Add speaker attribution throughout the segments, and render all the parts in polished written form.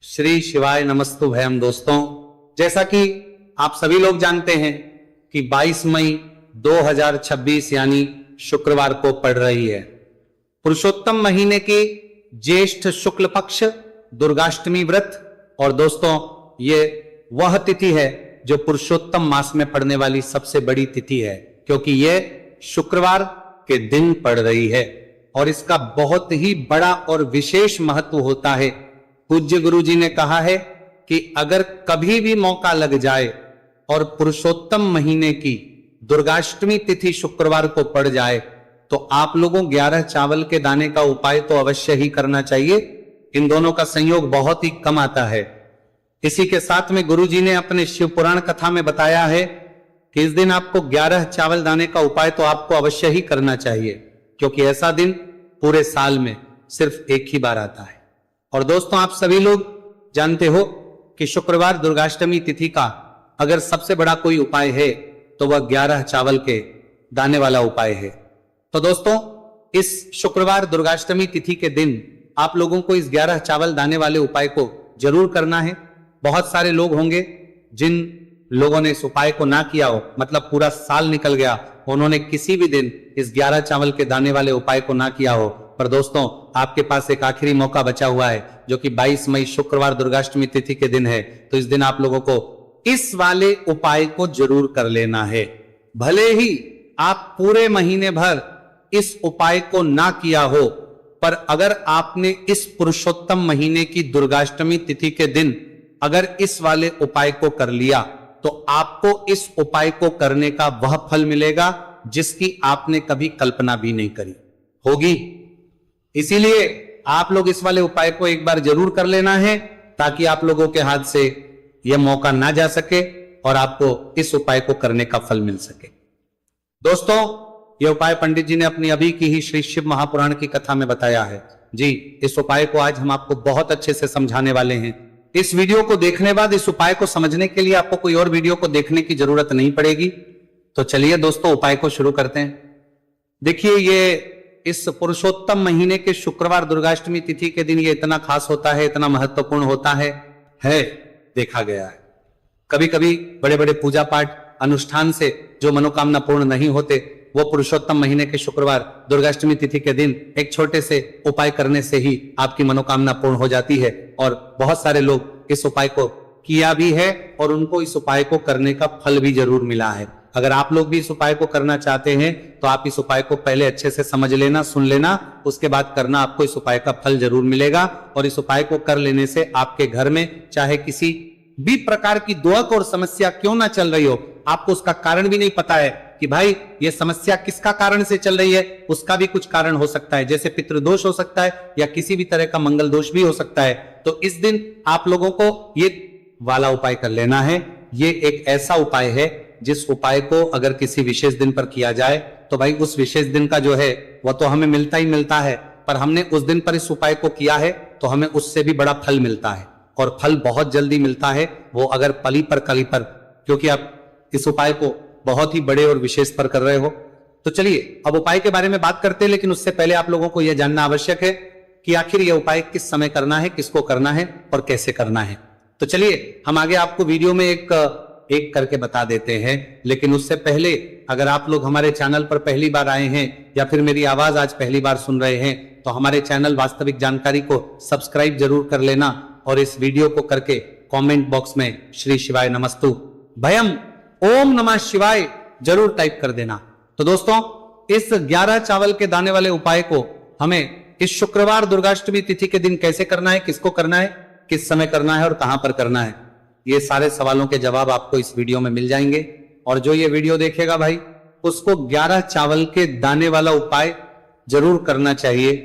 Speaker 1: श्री शिवाय नमस्तु भयम। दोस्तों, जैसा कि आप सभी लोग जानते हैं कि 22 मई 2026 यानी शुक्रवार को पड़ रही है पुरुषोत्तम महीने की ज्येष्ठ शुक्ल पक्ष दुर्गाष्टमी व्रत। और दोस्तों, ये वह तिथि है जो पुरुषोत्तम मास में पड़ने वाली सबसे बड़ी तिथि है, क्योंकि ये शुक्रवार के दिन पड़ रही है और इसका बहुत ही बड़ा और विशेष महत्व होता है। पूज्य गुरु जी ने कहा है कि अगर कभी भी मौका लग जाए और पुरुषोत्तम महीने की दुर्गाष्टमी तिथि शुक्रवार को पड़ जाए तो आप लोगों 11 चावल के दाने का उपाय तो अवश्य ही करना चाहिए। इन दोनों का संयोग बहुत ही कम आता है। इसी के साथ में गुरु जी ने अपने शिव पुराण कथा में बताया है कि इस दिन आपको 11 चावल दाने का उपाय तो आपको अवश्य ही करना चाहिए, क्योंकि ऐसा दिन पूरे साल में सिर्फ एक ही बार आता है। और दोस्तों, आप सभी लोग जानते हो कि शुक्रवार दुर्गाष्टमी तिथि का अगर सबसे बड़ा कोई उपाय है तो वह 11 चावल के दाने वाला उपाय है। तो दोस्तों, इस शुक्रवार दुर्गाष्टमी तिथि के दिन आप लोगों को इस 11 चावल दाने वाले उपाय को जरूर करना है। बहुत सारे लोग होंगे जिन लोगों ने इस उपाय को ना किया हो, मतलब पूरा साल निकल गया, उन्होंने किसी भी दिन इस 11 चावल के दाने वाले उपाय को ना किया हो। पर दोस्तों, आपके पास एक आखिरी मौका बचा हुआ है, जो कि 22 मई शुक्रवार दुर्गाष्टमी तिथि के दिन है। तो इस दिन आप लोगों को इस वाले उपाय को जरूर कर लेना है। भले ही आप पूरे महीने भर इस उपाय को ना किया हो, पर अगर आपने इस पुरुषोत्तम महीने की दुर्गाष्टमी तिथि के दिन अगर इस वाले उपाय को कर लिया तो आपको इस उपाय को करने का वह फल मिलेगा जिसकी आपने कभी कल्पना भी नहीं करी होगी। इसीलिए आप लोग इस वाले उपाय को एक बार जरूर कर लेना है, ताकि आप लोगों के हाथ से यह मौका ना जा सके और आपको इस उपाय को करने का फल मिल सके। दोस्तों, यह उपाय पंडित जी ने अपनी अभी की ही श्री शिव महापुराण की कथा में बताया है। जी, इस उपाय को आज हम आपको बहुत अच्छे से समझाने वाले हैं। इस वीडियो को देखने बाद इस उपाय को समझने के लिए आपको कोई और वीडियो को देखने की जरूरत नहीं पड़ेगी। तो चलिए दोस्तों, उपाय को शुरू करते हैं। देखिए, ये इस पुरुषोत्तम महीने के शुक्रवार दुर्गाष्टमी तिथि के दिन ये इतना खास होता है, इतना महत्वपूर्ण होता है देखा गया है। कभी कभी बड़े बड़े पूजा पाठ अनुष्ठान से जो मनोकामना पूर्ण नहीं होते, वो पुरुषोत्तम महीने के शुक्रवार दुर्गाष्टमी तिथि के दिन एक छोटे से उपाय करने से ही आपकी मनोकामना पूर्ण हो जाती है। और बहुत सारे लोग इस उपाय को किया भी है और उनको इस उपाय को करने का फल भी जरूर मिला है। अगर आप लोग भी इस उपाय को करना चाहते हैं तो आप इस उपाय को पहले अच्छे से समझ लेना, सुन लेना, उसके बाद करना। आपको इस उपाय का फल जरूर मिलेगा। और इस उपाय को कर लेने से आपके घर में चाहे किसी भी प्रकार की दुख और समस्या क्यों ना चल रही हो, आपको उसका कारण भी नहीं पता है कि भाई ये समस्या किसका कारण से चल रही है, उसका भी कुछ कारण हो सकता है, जैसे पितृदोष हो सकता है या किसी भी तरह का मंगल दोष भी हो सकता है। तो इस दिन आप लोगों को ये वाला उपाय कर लेना है। ये एक ऐसा उपाय है जिस उपाय को अगर किसी विशेष दिन पर किया जाए तो भाई उस विशेष दिन का जो है वह तो हमें मिलता ही मिलता है, पर हमने उस दिन पर इस उपाय को किया है तो हमें उससे भी बड़ा फल मिलता है, और फल बहुत जल्दी मिलता है, वो अगर पली पर कली पर, क्योंकि आप इस उपाय को बहुत ही बड़े और विशेष पर कर रहे हो। तो चलिए अब उपाय के बारे में बात करते हैं, लेकिन उससे पहले आप लोगों को यह जानना आवश्यक है कि आखिर यह उपाय किस समय करना है, किसको करना है और कैसे करना है। तो चलिए हम आगे आपको वीडियो में एक करके बता देते हैं। लेकिन उससे पहले अगर आप लोग हमारे चैनल पर पहली बार आए हैं या फिर मेरी आवाज आज पहली बार सुन रहे हैं तो हमारे चैनल वास्तविक जानकारी को सब्सक्राइब जरूर कर लेना, और इस वीडियो को करके कमेंट बॉक्स में श्री शिवाय नमस्तु भयम ओम नमः शिवाय जरूर टाइप कर देना। तो दोस्तों, इस 11 चावल के दाने वाले उपाय को हमें इस शुक्रवार दुर्गाष्टमी तिथि के दिन कैसे करना है, किसको करना है, किस समय करना है और कहां पर करना है, ये सारे सवालों के जवाब आपको इस वीडियो में मिल जाएंगे। और जो ये वीडियो देखेगा भाई, उसको 11 चावल के दाने वाला उपाय जरूर करना चाहिए,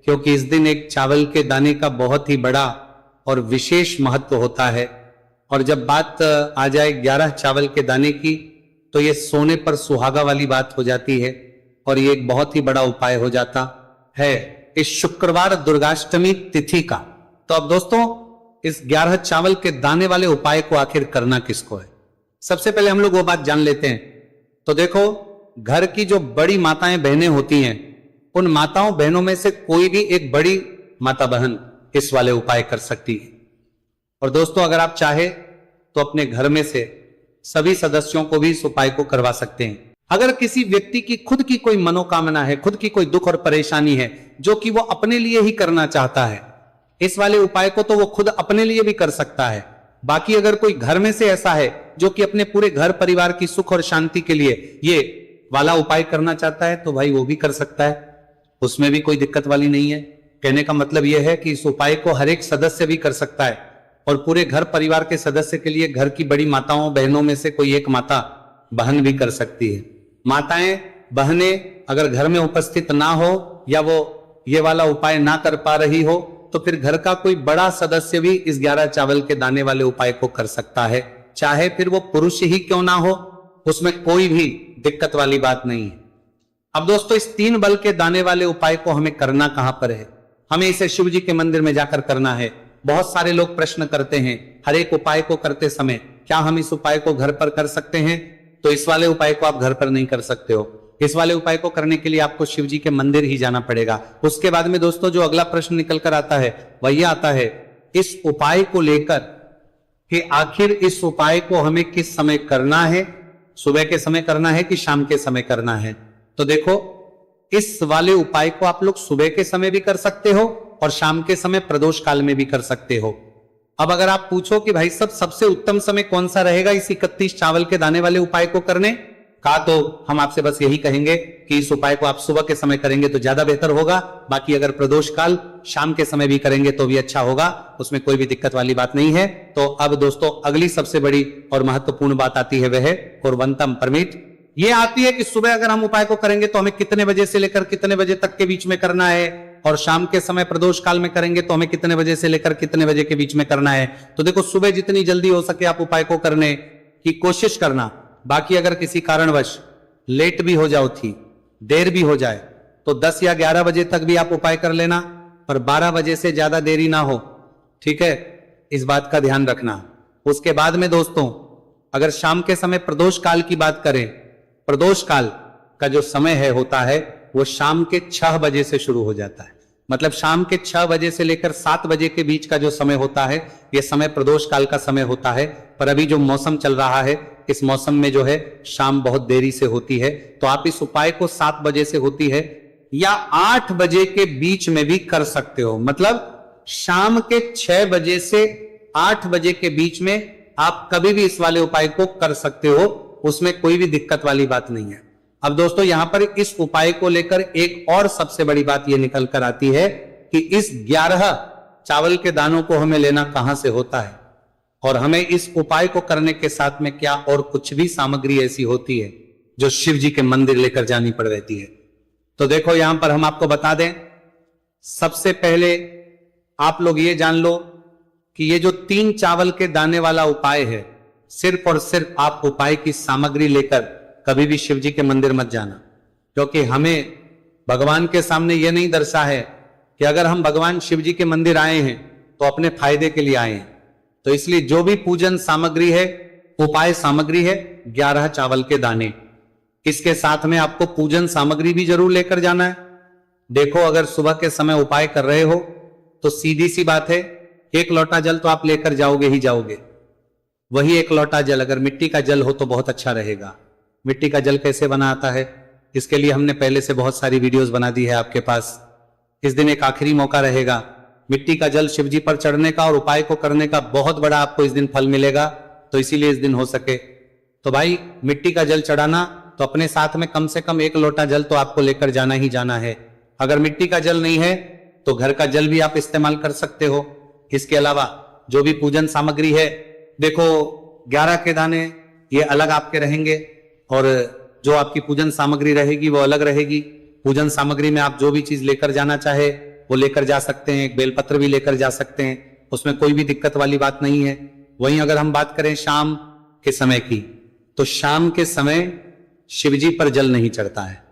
Speaker 1: क्योंकि इस दिन एक चावल के दाने का बहुत ही बड़ा और विशेष महत्व होता है। और जब बात आ जाए 11 चावल के दाने की, तो ये सोने पर सुहागा वाली बात हो जाती है और ये एक बहुत ही बड़ा उपाय हो जाता है इस शुक्रवार दुर्गाष्टमी तिथि का। तो अब दोस्तों, इस 11 चावल के दाने वाले उपाय को आखिर करना किसको है, सबसे पहले हम लोग वो बात जान लेते हैं। तो देखो, घर की जो बड़ी माताएं बहनें होती हैं, उन माताओं बहनों में से कोई भी एक बड़ी माता बहन इस वाले उपाय कर सकती है। और दोस्तों अगर आप चाहे तो अपने घर में से सभी सदस्यों को भी इस उपाय को करवा सकते हैं। अगर किसी व्यक्ति की खुद की कोई मनोकामना है, खुद की कोई दुख और परेशानी है जो कि वो अपने लिए ही करना चाहता है, इस वाले उपाय को तो वो खुद अपने लिए भी कर सकता है। बाकी अगर कोई घर में से ऐसा है जो कि अपने पूरे घर परिवार की सुख और शांति के लिए ये वाला उपाय करना चाहता है तो भाई वो भी कर सकता है, उसमें भी कोई दिक्कत वाली नहीं है। कहने का मतलब यह है कि इस उपाय को हर एक सदस्य भी कर सकता है और पूरे घर परिवार के सदस्य के लिए घर की बड़ी माताओं बहनों में से कोई एक माता बहन भी कर सकती है। माताएं बहनें अगर घर में उपस्थित ना हो या वो ये वाला उपाय ना कर पा रही हो तो फिर घर का कोई बड़ा सदस्य भी इस 11 चावल के दाने वाले उपाय को कर सकता है, चाहे फिर वो पुरुष ही क्यों ना हो, उसमें कोई भी दिक्कत वाली बात नहीं है। अब दोस्तों इस 3 बल के दाने वाले उपाय को हमें करना कहां पर है? हमें इसे शिव जी के मंदिर में जाकर करना है। बहुत सारे लोग प्रश्न करते हैं हर एक उपाय को करते समय क्या हम इस उपाय को घर पर कर सकते हैं? तो इस वाले उपाय को आप घर पर नहीं कर सकते हो। इस वाले उपाय को करने के लिए आपको शिव जी के मंदिर ही जाना पड़ेगा। उसके बाद में दोस्तों जो अगला प्रश्न निकल कर आता है वह यह आता है इस उपाय को लेकर कि आखिर इस उपाय को हमें किस समय करना है, सुबह के समय करना है कि शाम के समय करना है? तो देखो इस वाले उपाय को आप लोग सुबह के समय भी कर सकते हो और शाम के समय प्रदोष काल में भी कर सकते हो। अब अगर आप पूछो कि भाई सबसे उत्तम समय कौन सा रहेगा इस 31 चावल के दाने वाले उपाय को करने का, तो हम आपसे बस यही कहेंगे कि इस उपाय को आप सुबह के समय करेंगे तो ज्यादा बेहतर होगा। बाकी अगर प्रदोष काल शाम के समय भी करेंगे तो भी अच्छा होगा, उसमें कोई भी दिक्कत वाली बात नहीं है। तो अब दोस्तों अगली सबसे बड़ी और महत्वपूर्ण बात आती है वह कुर्वंतम परमिट। ये आती है कि सुबह अगर हम उपाय को करेंगे तो हमें कितने बजे से लेकर कितने बजे तक के बीच में करना है, और शाम के समय प्रदोष काल में करेंगे तो हमें कितने बजे से लेकर कितने बजे के बीच में करना है। तो देखो सुबह जितनी जल्दी हो सके आप उपाय को करने की कोशिश करना। बाकी अगर किसी कारणवश लेट भी हो जाओ थी, देर भी हो जाए तो 10 या 11 बजे तक भी आप उपाय कर लेना, पर 12 बजे से ज्यादा देरी ना हो, ठीक है, इस बात का ध्यान रखना। उसके बाद में दोस्तों अगर शाम के समय प्रदोष काल की बात करें, प्रदोष काल का जो समय है होता है वो शाम के 6 बजे से शुरू हो जाता है। मतलब शाम के 6 बजे से लेकर 7 बजे के बीच का जो समय होता है यह समय प्रदोष काल का समय होता है। पर अभी जो मौसम चल रहा है इस मौसम में जो है शाम बहुत देरी से होती है, तो आप इस उपाय को 7 बजे से होती है या 8 बजे के बीच में भी कर सकते हो। मतलब शाम के 6 बजे से 8 बजे के बीच में आप कभी भी इस वाले उपाय को कर सकते हो, उसमें कोई भी दिक्कत वाली बात नहीं है। अब दोस्तों यहां पर इस उपाय को लेकर एक और सबसे बड़ी बात यह निकल कर आती है कि इस 11 चावल के दानों को हमें लेना कहां से होता है और हमें इस उपाय को करने के साथ में क्या और कुछ भी सामग्री ऐसी होती है जो शिव जी के मंदिर लेकर जानी पड़ रहती है। तो देखो यहां पर हम आपको बता दें, सबसे पहले आप लोग ये जान लो कि ये जो 3 चावल के दाने वाला उपाय है, सिर्फ और सिर्फ आप उपाय की सामग्री लेकर कभी भी शिव जी के मंदिर मत जाना, क्योंकि हमें भगवान के सामने यह नहीं दर्शा है कि अगर हम भगवान शिव जी के मंदिर आए हैं तो अपने फायदे के लिए आए हैं। तो इसलिए जो भी पूजन सामग्री है, उपाय सामग्री है 11 चावल के दाने, इसके साथ में आपको पूजन सामग्री भी जरूर लेकर जाना है। देखो अगर सुबह के समय उपाय कर रहे हो तो सीधी सी बात है 1 लोटा जल तो आप लेकर जाओगे ही जाओगे। वही 1 लोटा जल अगर मिट्टी का जल हो तो बहुत अच्छा रहेगा। मिट्टी का जल कैसे बना आता है इसके लिए हमने पहले से बहुत सारी वीडियोस बना दी है आपके पास। इस दिन एक आखिरी मौका रहेगा, मिट्टी का जल शिव जी पर चढ़ने का और उपाय को करने का बहुत बड़ा आपको इस दिन फल मिलेगा। तो इसीलिए इस दिन हो सके तो भाई मिट्टी का जल चढ़ाना तो अपने साथ में कम से कम 1 लोटा जल तो आपको लेकर जाना ही जाना है। अगर मिट्टी का जल नहीं है तो घर का जल भी आप इस्तेमाल कर सकते हो। इसके अलावा जो भी पूजन सामग्री है, देखो 11 के दाने ये अलग आपके रहेंगे और जो आपकी पूजन सामग्री रहेगी वो अलग रहेगी। पूजन सामग्री में आप जो भी चीज लेकर जाना चाहे वो लेकर जा सकते हैं, एक बेलपत्र भी लेकर जा सकते हैं, उसमें कोई भी दिक्कत वाली बात नहीं है। वहीं अगर हम बात करें शाम के समय की, तो शाम के समय शिवजी पर जल नहीं चढ़ता है,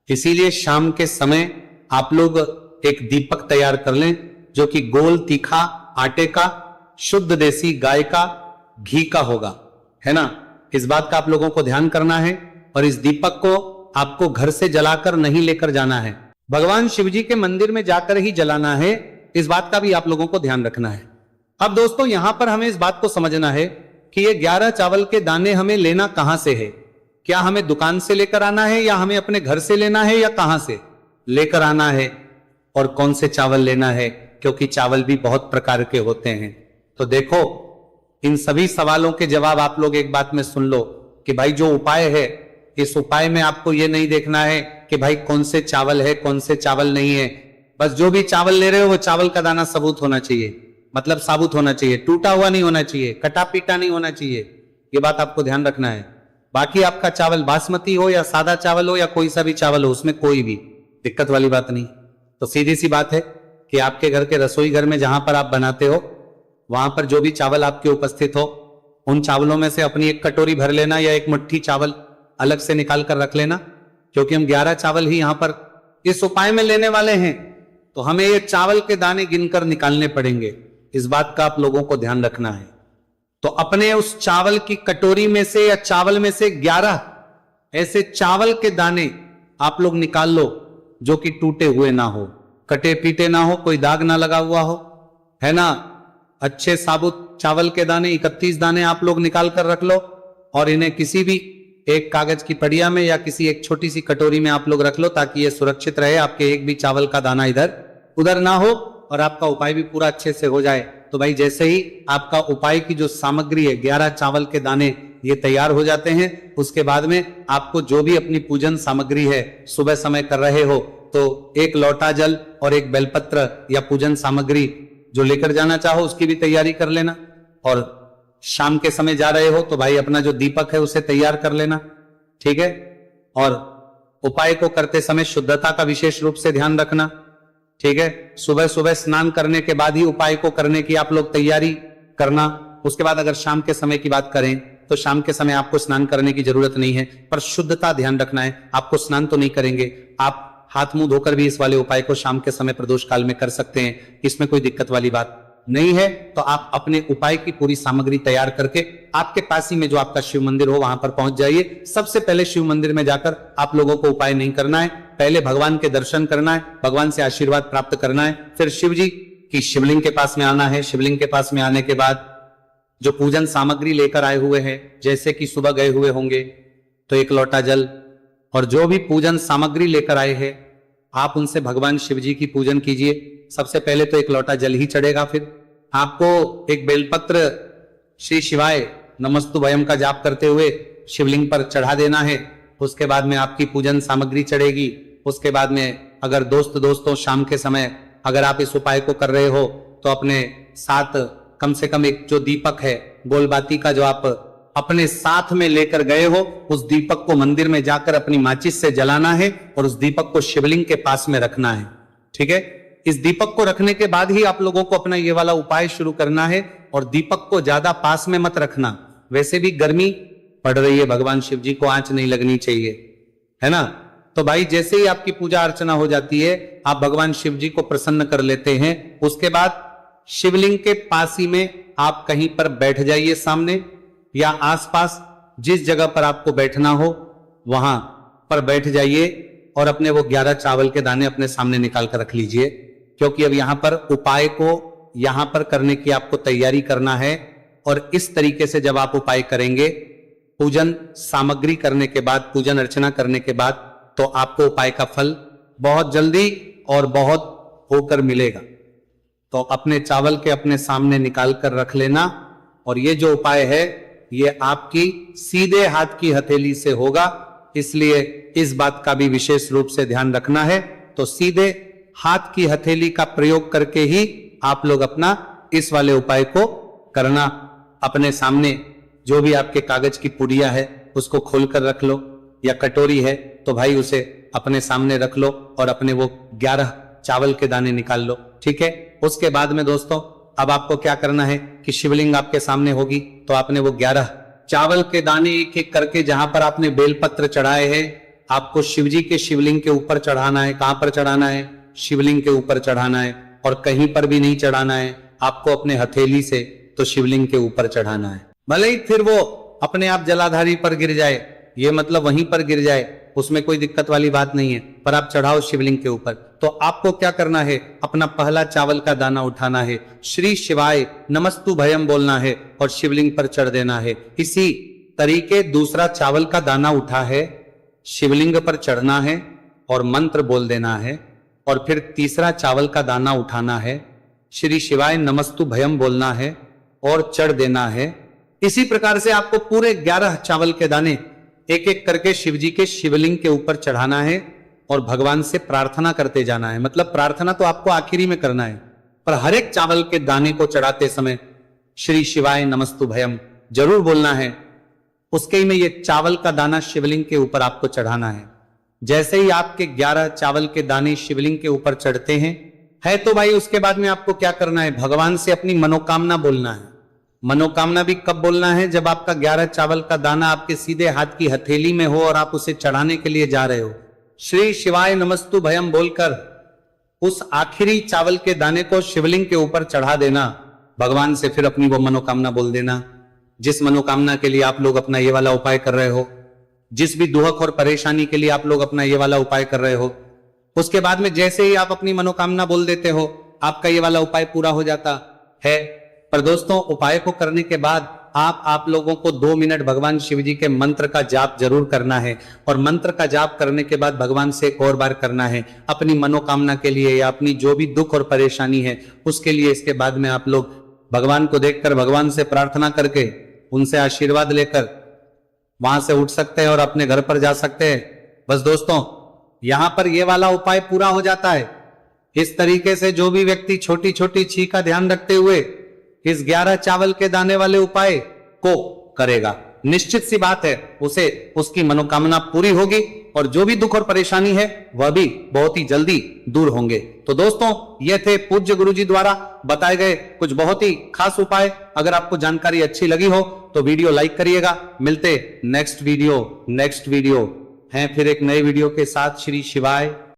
Speaker 1: इसीलिए शाम के समय आप लोग एक दीपक तैयार कर लें जो कि गोल तीखा आटे का, शुद्ध देसी गाय का घी का होगा, है ना। इस बात का आप लोगों को ध्यान करना है और इस दीपक को आपको घर से जलाकर नहीं लेकर जाना है, भगवान शिवजी के मंदिर में जाकर ही जलाना है। इस बात का भी आप लोगों को ध्यान रखना है। अब दोस्तों यहां पर हमें इस बात को समझना है कि ये 11 चावल के दाने हमें लेना कहां से है। क्या हमें दुकान से लेकर आना है या हमें अपने घर से लेना है या कहां से लेकर आना है, और कौन से चावल लेना है, क्योंकि चावल भी बहुत प्रकार के होते हैं। तो देखो इन सभी सवालों के जवाब आप लोग एक बात में सुन लो कि भाई जो उपाय है, इस उपाय में आपको यह नहीं देखना है कि भाई कौन से चावल है कौन से चावल नहीं है। बस जो भी चावल ले रहे हो वो चावल का दाना सबूत होना चाहिए, मतलब साबुत होना चाहिए, टूटा हुआ नहीं होना चाहिए, कटा पीटा नहीं होना चाहिए। ये बात आपको ध्यान रखना है। बाकी आपका चावल बासमती हो या सादा चावल हो या कोई सा भी चावल हो, उसमें कोई भी दिक्कत वाली बात नहीं। तो सीधी सी बात है कि आपके घर के रसोई घर में जहां पर आप बनाते हो वहां पर जो भी चावल आपके उपस्थित हो उन चावलों में से अपनी एक कटोरी भर लेना या एक मुट्ठी चावल अलग से निकाल कर रख लेना, क्योंकि हम 11 चावल ही यहां पर इस उपाय में लेने वाले हैं। तो हमें ये चावल के दाने गिनकर निकालने पड़ेंगे, इस बात का आप लोगों को ध्यान रखना है। तो अपने उस चावल की कटोरी में से या चावल में से 11 ऐसे चावल के दाने आप लोग निकाल लो जो कि टूटे हुए ना हो, कटे पीटे ना हो, कोई दाग ना लगा हुआ हो, है ना। अच्छे साबुत चावल के दाने 31 दाने आप लोग निकाल कर रख लो और इन्हें किसी भी एक कागज की पड़िया में या किसी एक छोटी सी कटोरी में आप लोग रख लो, ताकि ये सुरक्षित रहे, आपके एक भी चावल का दाना इधर उधर ना हो और आपका उपाय भी पूरा अच्छे से हो जाए। तो भाई जैसे ही आपका उपाय की जो सामग्री है 11 चावल के दाने ये तैयार हो जाते हैं, उसके बाद में आपको जो भी अपनी पूजन सामग्री है सुबह समय कर रहे हो तो एक लोटा जल और एक बेलपत्र या पूजन सामग्री जो लेकर जाना चाहो उसकी भी तैयारी कर लेना। और शाम के समय जा रहे हो तो भाई अपना जो दीपक है उसे तैयार कर लेना, ठीक है। और उपाय को करते समय शुद्धता का विशेष रूप से ध्यान रखना, ठीक है। सुबह सुबह स्नान करने के बाद ही उपाय को करने की आप लोग तैयारी करना। उसके बाद अगर शाम के समय की बात करें तो शाम के समय आपको स्नान करने की जरूरत नहीं है, पर शुद्धता ध्यान रखना है। आपको स्नान तो नहीं करेंगे, आप हाथ मुंह धोकर भी इस वाले उपाय को शाम के समय प्रदोष काल में कर सकते हैं, इसमें कोई दिक्कत वाली बात नहीं है। तो आप अपने उपाय की पूरी सामग्री तैयार करके आपके पास ही में जो आपका शिव मंदिर हो वहां पर पहुंच जाइए। सबसे पहले शिव मंदिर में जाकर आप लोगों को उपाय नहीं करना है, पहले भगवान के दर्शन करना है, भगवान से आशीर्वाद प्राप्त करना है, फिर शिव जी की शिवलिंग के पास में आना है। शिवलिंग के पास में आने के बाद जो पूजन सामग्री लेकर आए हुए हैं, जैसे कि सुबह गए हुए होंगे तो एक लोटा जल और जो भी पूजन सामग्री लेकर आए हैं आप उनसे भगवान शिव जी की पूजन कीजिए। सबसे पहले तो एक लोटा जल ही चढ़ेगा, फिर आपको एक बेलपत्र श्री शिवाय नमस्तुभयम का जाप करते हुए शिवलिंग पर चढ़ा देना है। उसके बाद में आपकी पूजन सामग्री चढ़ेगी। उसके बाद में अगर दोस्तों शाम के समय अगर आप इस उपाय को कर रहे हो तो अपने साथ कम से कम एक जो दीपक है गोलबाती का जो आप अपने साथ में लेकर गए हो, उस दीपक को मंदिर में जाकर अपनी माचिस से जलाना है और उस दीपक को शिवलिंग के पास में रखना है, ठीक है। इस दीपक को रखने के बाद ही आप लोगों को अपना ये वाला उपाय शुरू करना है और दीपक को ज्यादा पास में मत रखना। वैसे भी गर्मी पड़ रही है, भगवान शिव जी को आंच नहीं लगनी चाहिए, है ना। तो भाई जैसे ही आपकी पूजा अर्चना हो जाती है आप भगवान शिव जी को प्रसन्न कर लेते हैं। उसके बाद शिवलिंग के पास ही में आप कहीं पर बैठ जाइए, सामने या आसपास जिस जगह पर आपको बैठना हो वहां पर बैठ जाइए और अपने वो 11 चावल के दाने अपने सामने निकाल कर रख लीजिए, क्योंकि अब यहां पर उपाय को यहां पर करने की आपको तैयारी करना है। और इस तरीके से जब आप उपाय करेंगे, पूजन सामग्री करने के बाद, पूजन अर्चना करने के बाद, तो आपको उपाय का फल बहुत जल्दी और बहुत होकर मिलेगा। तो अपने चावल के अपने सामने निकाल कर रख लेना। और ये जो उपाय है ये आपकी सीधे हाथ की हथेली से होगा, इसलिए इस बात का भी विशेष रूप से ध्यान रखना है। तो सीधे हाथ की हथेली का प्रयोग करके ही आप लोग अपना इस वाले उपाय को करना। अपने सामने जो भी आपके कागज की पुड़िया है उसको खोलकर रख लो, या कटोरी है तो भाई उसे अपने सामने रख लो और अपने वो 11 चावल के दाने निकाल लो, ठीक है। उसके बाद में दोस्तों अब आपको क्या करना है कि शिवलिंग आपके सामने होगी तो आपने वो 11 चावल के दाने एक एक करके जहां पर आपने बेलपत्र चढ़ाए हैं आपको शिवजी के शिवलिंग के ऊपर चढ़ाना है। कहां पर चढ़ाना है? शिवलिंग के ऊपर चढ़ाना है, और कहीं पर भी नहीं चढ़ाना है, आपको अपने हथेली से तो शिवलिंग के ऊपर चढ़ाना है। भले ही फिर वो अपने आप जलाधारी पर गिर जाए, ये मतलब वहीं पर गिर जाए, उसमें कोई दिक्कत वाली बात नहीं है, पर आप चढ़ाओ शिवलिंग के ऊपर। तो आपको क्या करना है, अपना पहला चावल का दाना उठाना है, श्री शिवाय नमस्तु भयम बोलना है और शिवलिंग पर चढ़ देना है। इसी तरीके दूसरा चावल का दाना उठा है, शिवलिंग पर चढ़ना है और मंत्र बोल देना है, और फिर तीसरा चावल का दाना उठाना है, श्री शिवाय नमस्तु भयम बोलना है और चढ़ देना है। इसी प्रकार से आपको पूरे 11 चावल के दाने एक एक करके शिव जी के शिवलिंग के ऊपर चढ़ाना है और भगवान से प्रार्थना करते जाना है। मतलब प्रार्थना तो आपको आखिरी में करना है, पर हर एक चावल के दाने को चढ़ाते समय श्री शिवाय नमस्तु भयम जरूर बोलना है। उसके ही में ये चावल का दाना शिवलिंग के ऊपर आपको चढ़ाना है। जैसे ही आपके 11 चावल के दाने शिवलिंग के ऊपर चढ़ते हैं तो भाई उसके बाद में आपको क्या करना है, भगवान से अपनी मनोकामना बोलना है। मनोकामना भी कब बोलना है, जब आपका 11 चावल का दाना आपके सीधे हाथ की हथेली में हो और आप उसे चढ़ाने के लिए जा रहे हो। श्री शिवाय नमस्तु भयम बोलकर उस आखिरी चावल के दाने को शिवलिंग के ऊपर चढ़ा देना, भगवान से फिर अपनी वो मनोकामना बोल देना जिस मनोकामना के लिए आप लोग अपना ये वाला उपाय कर रहे हो, जिस भी दुख और परेशानी के लिए आप लोग अपना ये वाला उपाय कर रहे हो। उसके बाद में जैसे ही आप अपनी मनोकामना बोल देते हो, आपका ये वाला उपाय पूरा हो जाता है। पर दोस्तों, उपाय को करने के बाद आप लोगों को 2 मिनट भगवान शिव जी के मंत्र का जाप जरूर करना है, और मंत्र का जाप करने के बाद भगवान से एक और बार करना है अपनी मनोकामना के लिए या अपनी जो भी दुख और परेशानी है उसके लिए। इसके बाद में आप लोग भगवान को देखकर, भगवान से प्रार्थना करके, उनसे आशीर्वाद लेकर वहां से उठ सकते हैं और अपने घर पर जा सकते हैं। बस दोस्तों, यहां पर यह वाला उपाय पूरा हो जाता है। इस तरीके से जो भी व्यक्ति छोटी छोटी छी का ध्यान रखते हुए इस 11 चावल के दाने वाले उपाय को करेगा, निश्चित सी बात है उसे उसकी मनोकामना पूरी होगी और जो भी दुख और परेशानी है वह भी बहुत ही जल्दी दूर होंगे। तो दोस्तों, ये थे पूज्य गुरुजी द्वारा बताए गए कुछ बहुत ही खास उपाय। अगर आपको जानकारी अच्छी लगी हो तो वीडियो लाइक करिएगा। मिलते नेक्स्ट वीडियो हैं फिर एक नए वीडियो के साथ। श्री शिवाय।